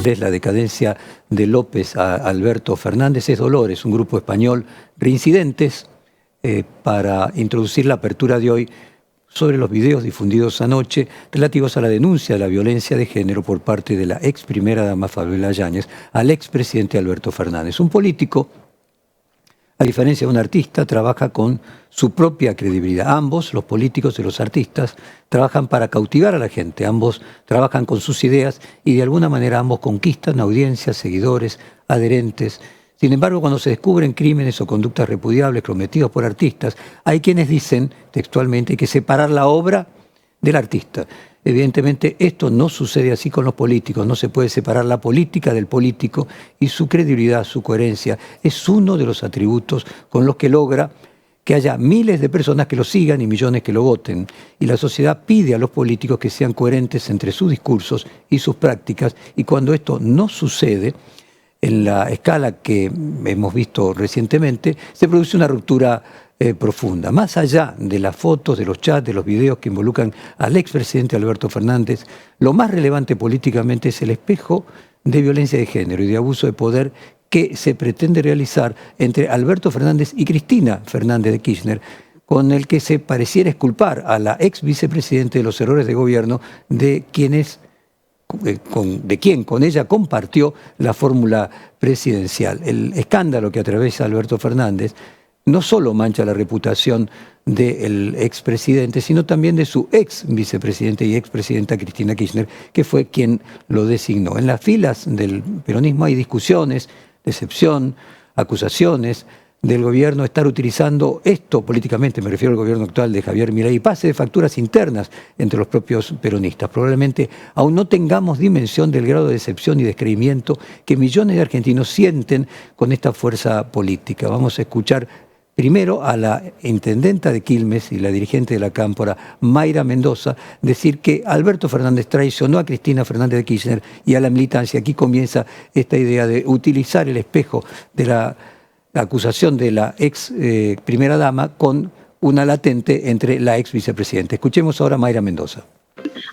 Es la decadencia de López a Alberto Fernández, es Dolores, un grupo español reincidentes, para introducir la apertura de hoy sobre los videos difundidos anoche relativos a la denuncia de la violencia de género por parte de la ex primera dama Fabiola Yáñez al expresidente Alberto Fernández. Un político, a diferencia de un artista, trabaja con su propia credibilidad. Ambos, los políticos y los artistas, trabajan para cautivar a la gente. Ambos trabajan con sus ideas y de alguna manera ambos conquistan audiencias, seguidores, adherentes. Sin embargo, cuando se descubren crímenes o conductas repudiables cometidos por artistas, hay quienes dicen textualmente que hay que separar la obra del artista. Evidentemente, esto no sucede así con los políticos. No se puede separar la política del político y su credibilidad, su coherencia, es uno de los atributos con los que logra que haya miles de personas que lo sigan y millones que lo voten. Y la sociedad pide a los políticos que sean coherentes entre sus discursos y sus prácticas. Y cuando esto no sucede, en la escala que hemos visto recientemente, se produce una ruptura profunda. Más allá de las fotos, de los chats, de los videos que involucran al expresidente Alberto Fernández, lo más relevante políticamente es el espejo de violencia de género y de abuso de poder que se pretende realizar entre Alberto Fernández y Cristina Fernández de Kirchner, con el que se pareciera exculpar a la ex vicepresidente de los errores de gobierno de quienes quien con ella compartió la fórmula presidencial. El escándalo que atraviesa Alberto Fernández no solo mancha la reputación del expresidente, sino también de su ex vicepresidente y expresidenta Cristina Kirchner, que fue quien lo designó. En las filas del peronismo hay discusiones, decepción, acusaciones del gobierno estar utilizando esto políticamente, me refiero al gobierno actual de Javier Milei, y pase de facturas internas entre los propios peronistas. Probablemente aún no tengamos dimensión del grado de decepción y descreimiento que millones de argentinos sienten con esta fuerza política. Vamos a escuchar primero a la intendenta de Quilmes y la dirigente de la Cámpora, Mayra Mendoza, decir que Alberto Fernández traicionó a Cristina Fernández de Kirchner y a la militancia. Aquí comienza esta idea de utilizar el espejo de la acusación de la ex primera dama con una latente entre la ex vicepresidenta. Escuchemos ahora a Mayra Mendoza.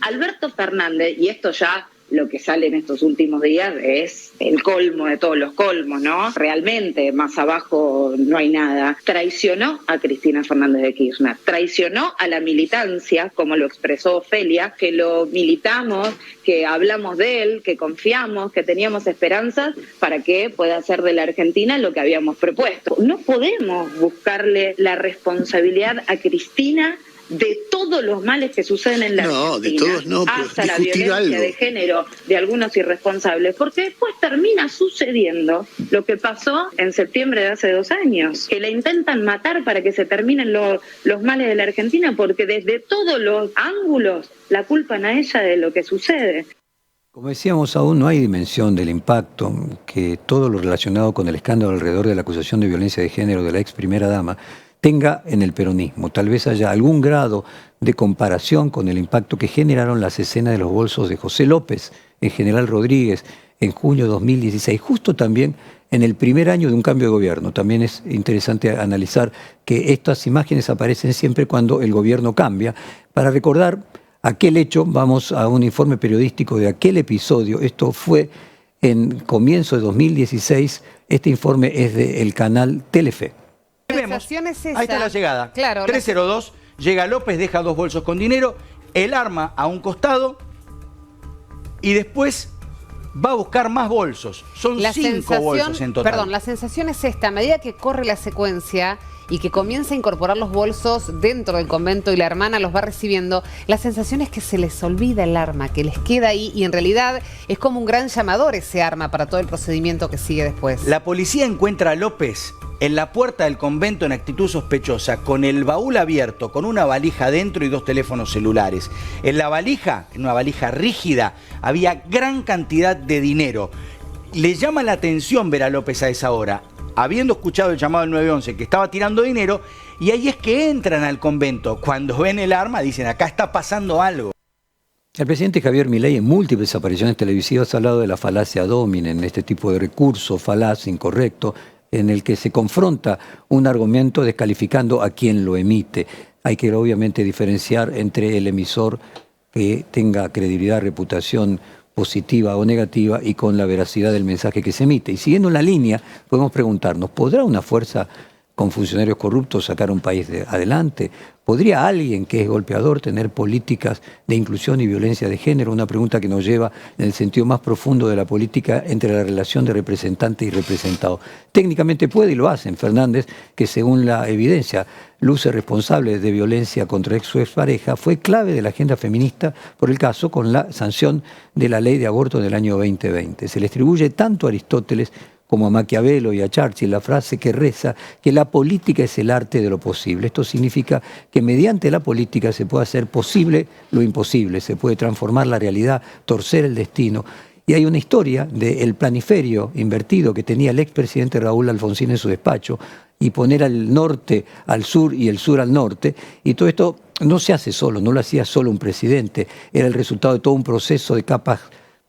Alberto Fernández, y esto ya lo que sale en estos últimos días es el colmo de todos los colmos, ¿no? Realmente más abajo no hay nada. Traicionó a Cristina Fernández de Kirchner, traicionó a la militancia, como lo expresó Ofelia, que lo militamos, que hablamos de él, que confiamos, que teníamos esperanzas para que pueda hacer de la Argentina lo que habíamos propuesto. No podemos buscarle la responsabilidad a Cristina de todos los males que suceden en la Argentina, de todos no, hasta la violencia de género de algunos irresponsables, porque después termina sucediendo lo que pasó en septiembre de hace 2 años, que la intentan matar para que se terminen los males de la Argentina, porque desde todos los ángulos la culpan a ella de lo que sucede. Como decíamos, aún no hay dimensión del impacto que todo lo relacionado con el escándalo alrededor de la acusación de violencia de género de la ex primera dama tenga en el peronismo. Tal vez haya algún grado de comparación con el impacto que generaron las escenas de los bolsos de José López en General Rodríguez en junio de 2016, justo también en el primer año de un cambio de gobierno. También es interesante analizar que estas imágenes aparecen siempre cuando el gobierno cambia. Para recordar aquel hecho, vamos a un informe periodístico de aquel episodio. Esto fue en comienzo de 2016. Este informe es del canal Telefe. Vemos. Ahí está la llegada. Claro, 302, llega López, deja 2 bolsos con dinero, el arma a un costado y después va a buscar más bolsos. Son 5 bolsos en total. Perdón, la sensación es esta: a medida que corre la secuencia y que comienza a incorporar los bolsos dentro del convento y la hermana los va recibiendo, la sensación es que se les olvida el arma, que les queda ahí, y en realidad es como un gran llamador ese arma para todo el procedimiento que sigue después. La policía encuentra a López en la puerta del convento en actitud sospechosa, con el baúl abierto, con una valija dentro y 2 teléfonos celulares. En la valija, en una valija rígida, había gran cantidad de dinero. Le llama la atención ver a López a esa hora, habiendo escuchado el llamado del 911 que estaba tirando dinero, y ahí es que entran al convento. Cuando ven el arma dicen: acá está pasando algo. El presidente Javier Milei en múltiples apariciones televisivas ha hablado de la falacia dominen, este tipo de recurso falaz, incorrecto, en el que se confronta un argumento descalificando a quien lo emite. Hay que obviamente diferenciar entre el emisor que tenga credibilidad, reputación positiva o negativa y con la veracidad del mensaje que se emite. Y siguiendo la línea, podemos preguntarnos, ¿podrá una fuerza con funcionarios corruptos sacar un país adelante? ¿Podría alguien que es golpeador tener políticas de inclusión y violencia de género? Una pregunta que nos lleva en el sentido más profundo de la política entre la relación de representante y representado. Técnicamente puede y lo hacen. Fernández, que según la evidencia luce responsable de violencia contra su expareja, fue clave de la agenda feminista por el caso con la sanción de la ley de aborto del año 2020. Se le atribuye tanto a Aristóteles como a Maquiavelo y a Churchill la frase que reza que la política es el arte de lo posible. Esto significa que mediante la política se puede hacer posible lo imposible, se puede transformar la realidad, torcer el destino. Y hay una historia del planiferio invertido que tenía el expresidente Raúl Alfonsín en su despacho y poner al norte al sur y el sur al norte. Y todo esto no se hace solo, no lo hacía solo un presidente, era el resultado de todo un proceso de capas,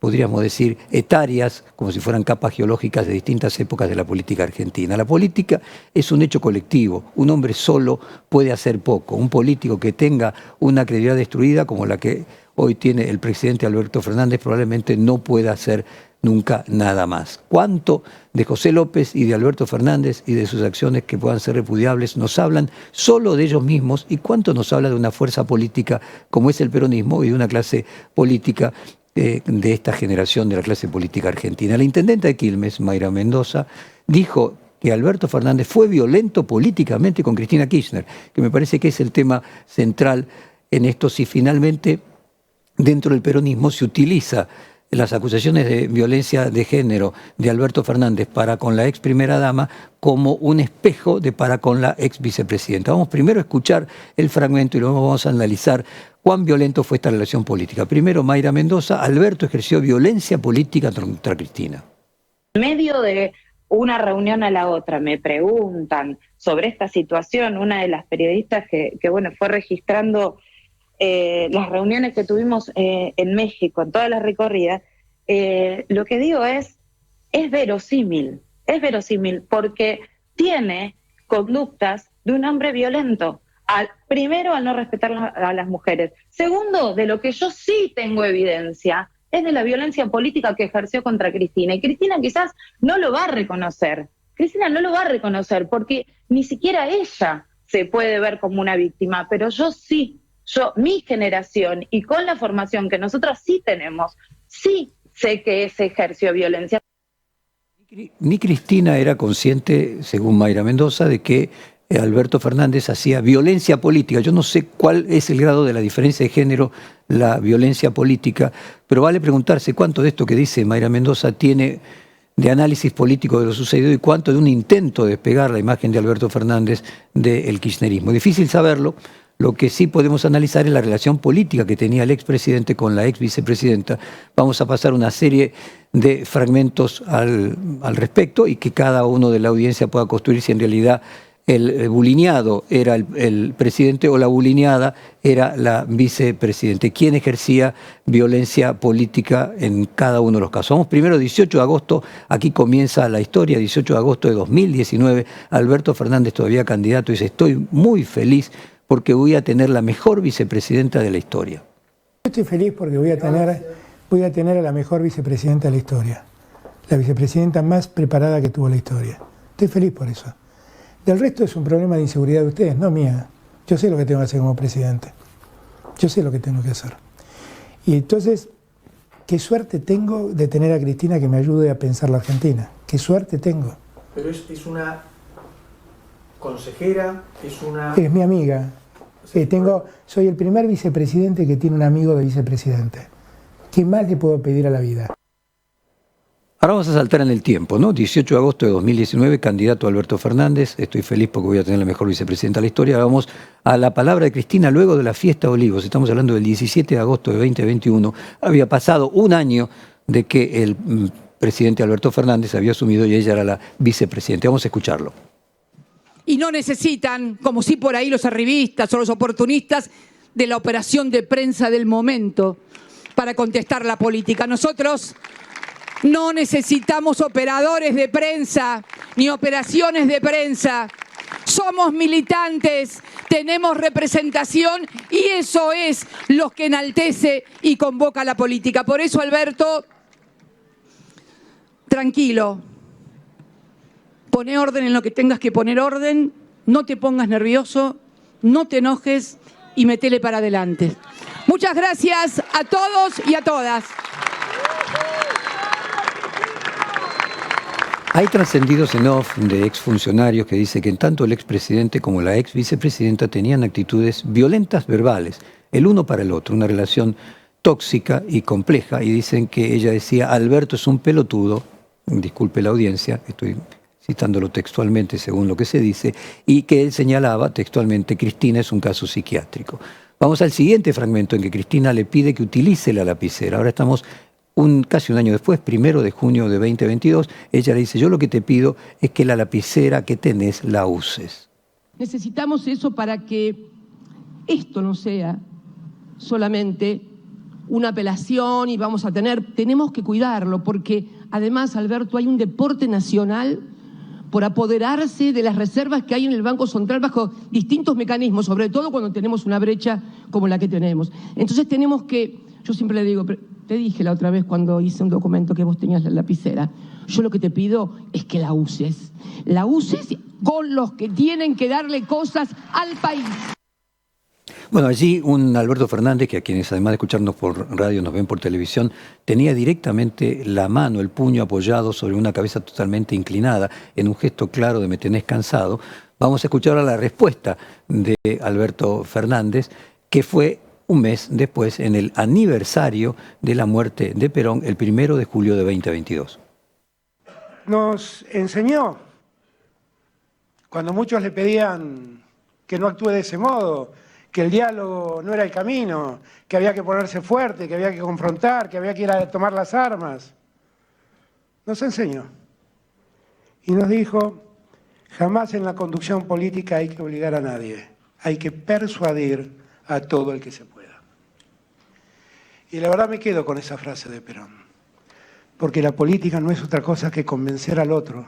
podríamos decir, etarias, como si fueran capas geológicas de distintas épocas de la política argentina. La política es un hecho colectivo. Un hombre solo puede hacer poco. Un político que tenga una credibilidad destruida, como la que hoy tiene el presidente Alberto Fernández, probablemente no pueda hacer nunca nada más. ¿Cuánto de José López y de Alberto Fernández y de sus acciones que puedan ser repudiables nos hablan solo de ellos mismos y cuánto nos habla de una fuerza política como es el peronismo y de una clase política de esta generación de la clase política argentina? La intendenta de Quilmes, Mayra Mendoza, dijo que Alberto Fernández fue violento políticamente con Cristina Kirchner, que me parece que es el tema central en esto, si finalmente dentro del peronismo se utiliza las acusaciones de violencia de género de Alberto Fernández para con la ex primera dama como un espejo de para con la ex vicepresidenta. Vamos primero a escuchar el fragmento y luego vamos a analizar cuán violento fue esta relación política. Primero, Mayra Mendoza: Alberto ejerció violencia política contra Cristina. En medio de una reunión a la otra me preguntan sobre esta situación, una de las periodistas que fue registrando las reuniones que tuvimos en México, en todas las recorridas, lo que digo es verosímil, porque tiene conductas de un hombre violento. Primero, al no respetar a las mujeres. Segundo, de lo que yo sí tengo evidencia, es de la violencia política que ejerció contra Cristina. Y Cristina quizás no lo va a reconocer. Cristina no lo va a reconocer porque ni siquiera ella se puede ver como una víctima, pero yo sí. Mi generación y con la formación que nosotros sí tenemos, sí sé que se ejerció violencia. Ni Cristina era consciente, según Mayra Mendoza, de que Alberto Fernández hacía violencia política. Yo no sé cuál es el grado de la diferencia de género, la violencia política, pero vale preguntarse cuánto de esto que dice Mayra Mendoza tiene de análisis político de lo sucedido y cuánto de un intento de despegar la imagen de Alberto Fernández del kirchnerismo. Difícil saberlo. Lo que sí podemos analizar es la relación política que tenía el expresidente con la ex vicepresidenta. Vamos a pasar una serie de fragmentos al respecto y que cada uno de la audiencia pueda construir si en realidad el bulineado era el presidente o la bulineada era la vicepresidente. ¿Quién ejercía violencia política en cada uno de los casos? Vamos primero, 18 de agosto, aquí comienza la historia, 18 de agosto de 2019, Alberto Fernández todavía candidato y dice: estoy muy feliz porque voy a tener la mejor vicepresidenta de la historia. Estoy feliz porque voy a tener a la mejor vicepresidenta de la historia, la vicepresidenta más preparada que tuvo la historia. Estoy feliz por eso. Del resto es un problema de inseguridad de ustedes, no mía. Yo sé lo que tengo que hacer como presidente. Yo sé lo que tengo que hacer. Y entonces, qué suerte tengo de tener a Cristina que me ayude a pensar la Argentina. Qué suerte tengo. Pero es una consejera, es mi amiga. Soy el primer vicepresidente que tiene un amigo de vicepresidente. ¿Qué más le puedo pedir a la vida? Ahora vamos a saltar en el tiempo, ¿no? 18 de agosto de 2019, candidato Alberto Fernández. Estoy feliz porque voy a tener la mejor vicepresidenta de la historia. Vamos a la palabra de Cristina luego de la fiesta de Olivos. Estamos hablando del 17 de agosto de 2021. Había pasado un año de que el presidente Alberto Fernández había asumido y ella era la vicepresidenta. Vamos a escucharlo. Y no necesitan, como si por ahí los arribistas o los oportunistas, de la operación de prensa del momento para contestar la política. Nosotros no necesitamos operadores de prensa ni operaciones de prensa. Somos militantes, tenemos representación y eso es lo que enaltece y convoca a la política. Por eso, Alberto, tranquilo, pone orden en lo que tengas que poner orden, no te pongas nervioso, no te enojes y metele para adelante. Muchas gracias a todos y a todas. Hay trascendidos en off de exfuncionarios que dicen que tanto el expresidente como la ex vicepresidenta tenían actitudes violentas verbales, el uno para el otro, una relación tóxica y compleja, y dicen que ella decía, Alberto es un pelotudo, disculpe la audiencia, estoy citándolo textualmente según lo que se dice, y que él señalaba textualmente, Cristina es un caso psiquiátrico. Vamos al siguiente fragmento en que Cristina le pide que utilice la lapicera. Ahora estamos casi un año después, 1 de junio de 2022, ella le dice, yo lo que te pido es que la lapicera que tenés la uses. Necesitamos eso para que esto no sea solamente una apelación y tenemos que cuidarlo, porque además, Alberto, hay un deporte nacional por apoderarse de las reservas que hay en el Banco Central bajo distintos mecanismos, sobre todo cuando tenemos una brecha como la que tenemos. Entonces tenemos que, yo siempre le digo, te dije la otra vez cuando hice un documento que vos tenías la lapicera, yo lo que te pido es que la uses con los que tienen que darle cosas al país. Bueno, allí un Alberto Fernández, que a quienes además de escucharnos por radio nos ven por televisión, tenía directamente la mano, el puño apoyado sobre una cabeza totalmente inclinada, en un gesto claro de me tenés cansado. Vamos a escuchar ahora la respuesta de Alberto Fernández, que fue un mes después, en el aniversario de la muerte de Perón, el 1 de julio de 2022. Nos enseñó, cuando muchos le pedían que no actúe de ese modo, que el diálogo no era el camino, que había que ponerse fuerte, que había que confrontar, que había que ir a tomar las armas. Nos enseñó. Y nos dijo, jamás en la conducción política hay que obligar a nadie, hay que persuadir a todo el que se pueda. Y la verdad me quedo con esa frase de Perón, porque la política no es otra cosa que convencer al otro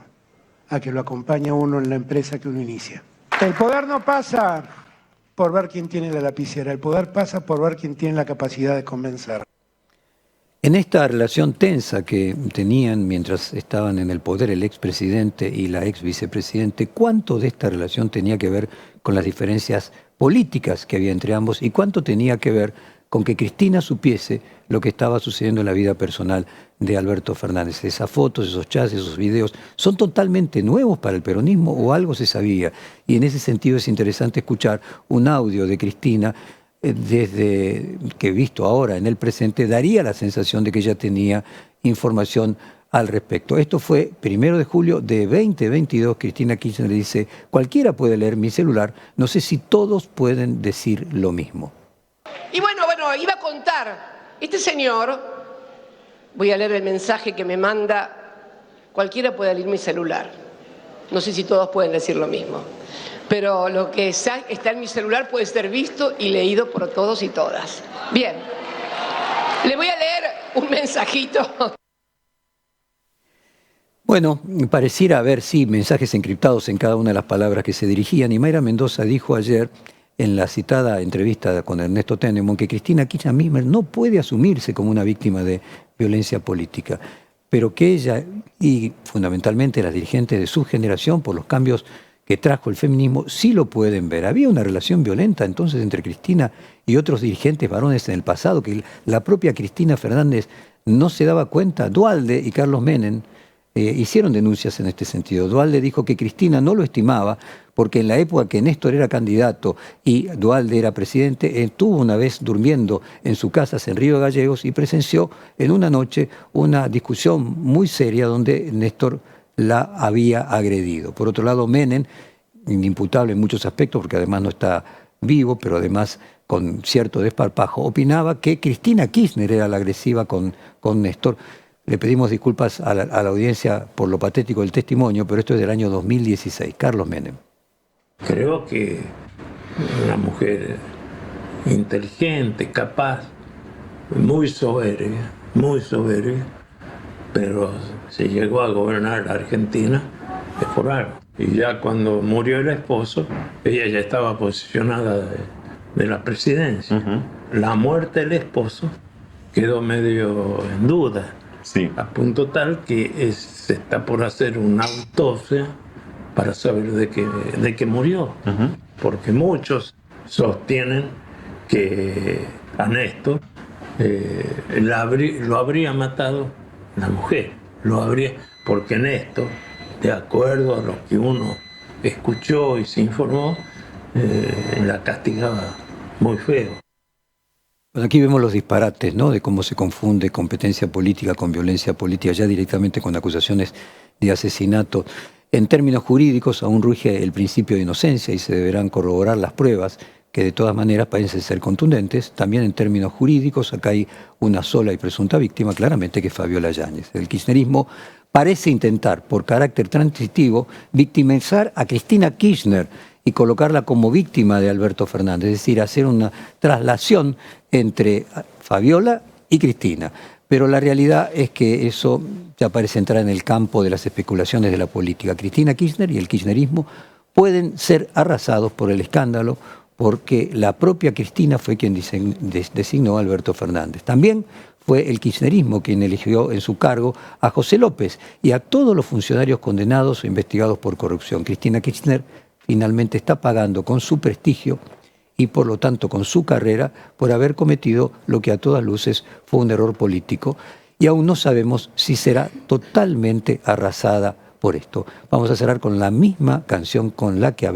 a que lo acompañe a uno en la empresa que uno inicia. El poder no pasa por ver quién tiene la lapicera, el poder pasa por ver quién tiene la capacidad de convencer. En esta relación tensa que tenían mientras estaban en el poder el expresidente y la ex vicepresidente, ¿cuánto de esta relación tenía que ver con las diferencias políticas que había entre ambos y cuánto tenía que ver con que Cristina supiese lo que estaba sucediendo en la vida personal de Alberto Fernández? Esas fotos, esos chats, esos videos, ¿son totalmente nuevos para el peronismo o algo se sabía? Y en ese sentido es interesante escuchar un audio de Cristina desde que visto ahora en el presente daría la sensación de que ella tenía información al respecto. Esto fue 1 de julio de 2022. Cristina Kirchner dice, cualquiera puede leer mi celular, no sé si todos pueden decir lo mismo. Y bueno, iba a contar, este señor, voy a leer el mensaje que me manda, cualquiera puede leer mi celular, no sé si todos pueden decir lo mismo, pero lo que está en mi celular puede ser visto y leído por todos y todas. Bien, le voy a leer un mensajito. Bueno, pareciera haber, sí, mensajes encriptados en cada una de las palabras que se dirigían, y Mayra Mendoza dijo ayer, en la citada entrevista con Ernesto Tenenbaum, que Cristina Kirchner no puede asumirse como una víctima de violencia política, pero que ella y fundamentalmente las dirigentes de su generación, por los cambios que trajo el feminismo, sí lo pueden ver. Había una relación violenta entonces entre Cristina y otros dirigentes varones en el pasado, que la propia Cristina Fernández no se daba cuenta. Duhalde y Carlos Menem hicieron denuncias en este sentido. Duhalde dijo que Cristina no lo estimaba porque en la época que Néstor era candidato y Duhalde era presidente, estuvo una vez durmiendo en su casa en Río Gallegos y presenció en una noche una discusión muy seria donde Néstor la había agredido. Por otro lado, Menem, inimputable en muchos aspectos porque además no está vivo, pero además con cierto desparpajo, opinaba que Cristina Kirchner era la agresiva con Néstor. Le pedimos disculpas a la audiencia por lo patético del testimonio, pero esto es del año 2016. Carlos Menem. Creo que una mujer inteligente, capaz, muy soberbia, pero si llegó a gobernar la Argentina es por algo. Y ya cuando murió el esposo, ella ya estaba posicionada de la presidencia. La muerte del esposo quedó medio en duda, a punto tal que se está por hacer una autopsia para saber de qué murió. Porque muchos sostienen que a Néstor lo habría matado la mujer. Porque Néstor, de acuerdo a lo que uno escuchó y se informó, la castigaba muy feo. Bueno, aquí vemos los disparates, ¿no?, de cómo se confunde competencia política con violencia política, ya directamente con acusaciones de asesinato. En términos jurídicos aún rige el principio de inocencia y se deberán corroborar las pruebas, que de todas maneras parecen ser contundentes. También en términos jurídicos, acá hay una sola y presunta víctima, claramente, que es Fabiola Yáñez. El kirchnerismo parece intentar, por carácter transitivo, victimizar a Cristina Kirchner y colocarla como víctima de Alberto Fernández, es decir, hacer una traslación entre Fabiola y Cristina. Pero la realidad es que eso ya parece entrar en el campo de las especulaciones de la política. Cristina Kirchner y el kirchnerismo pueden ser arrasados por el escándalo, porque la propia Cristina fue quien designó a Alberto Fernández. También fue el kirchnerismo quien eligió en su cargo a José López y a todos los funcionarios condenados o investigados por corrupción. Cristina Kirchner finalmente está pagando con su prestigio y por lo tanto con su carrera por haber cometido lo que a todas luces fue un error político, y aún no sabemos si será totalmente arrasada por esto. Vamos a cerrar con la misma canción con la que abrimos